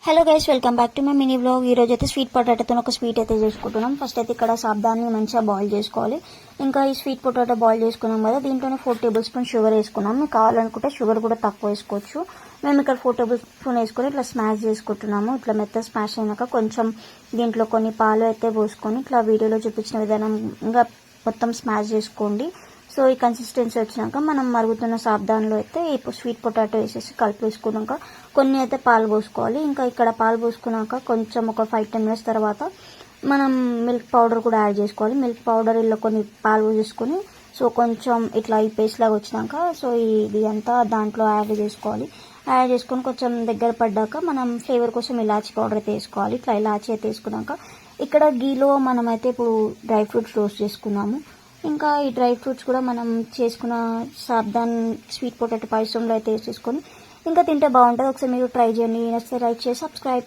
Hello guys, welcome back to my mini blog. ఈ రోజు అయితే స్వీట్ పొటాటోతో ఒక స్వీట్ అయితే చేసుకుంటున్నాం. ఫస్ట్ అయితే ఇక్కడ సాబ్దాన్ని మంచిగా బాయిల్ చేసుకోవాలి. ఇంకా ఈ స్వీట్ పొటాటో బాయిల్ చేసుకున్నాం కదా, దీంట్లోనే 4 టేబుల్ స్పూన్ షుగర్ వేసుకున్నాం. మీకు కావాలనుకుంటే షుగర్ కూడా తక్కువ వేసుకోవచ్చు. మేము ఇక్కడ 4 టేబుల్ స్పూన్ వేసుకొని ఇట్లా స్మాష్ చేసుకుంటున్నాము. ఇట్లా మెత్త స్మాష్ అయినాక కొంచెం దీంట్లో కొన్ని పాలు అయితే పోసుకొని ఇట్లా వీడియోలో చూపించిన విధానంగా మొత్తం స్మాష్ చేసుకోండి. సో ఈ కన్సిస్టెన్సీ వచ్చినాక మనం మరుగుతున్న సాబ్దాన్లో అయితే ఈ స్వీట్ పొటాటో వేసేసి కలిపేసుకున్నాక కొన్ని అయితే పాలు పోసుకోవాలి. ఇంకా ఇక్కడ పాలు పోసుకున్నాక కొంచెం ఒక 5-10 మినిట్స్ తర్వాత మనం మిల్క్ పౌడర్ కూడా యాడ్ చేసుకోవాలి. మిల్క్ పౌడర్ ఇలా కొన్ని పాలు పోసేసుకొని సో కొంచెం ఇట్లా ఈ పేస్ట్ లాగా వచ్చినాక సో ఇది అంతా దాంట్లో యాడ్ చేసుకోవాలి. యాడ్ చేసుకొని కొంచెం దగ్గర పడ్డాక మనం ఫ్లేవర్ కోసం ఇలాచీ పౌడర్ అయితే వేసుకోవాలి. ఇట్లా ఇలాచీ అయితే వేసుకున్నాక ఇక్కడ గీలో మనమైతే ఇప్పుడు డ్రై ఫ్రూట్స్ రోస్ట్ చేసుకున్నాము. ఇంకా ఈ డ్రై ఫ్రూట్స్ కూడా మనం చేసుకున్న సాబ్దాన్ స్వీట్ పొటాటో పాయసంలో అయితే వేసేసుకొని ఇంకా తింటే బాగుంటుంది. ఒకసారి మీరు ట్రై చేయండి. నచ్చితే లైక్ చేసి సబ్స్క్రైబ్.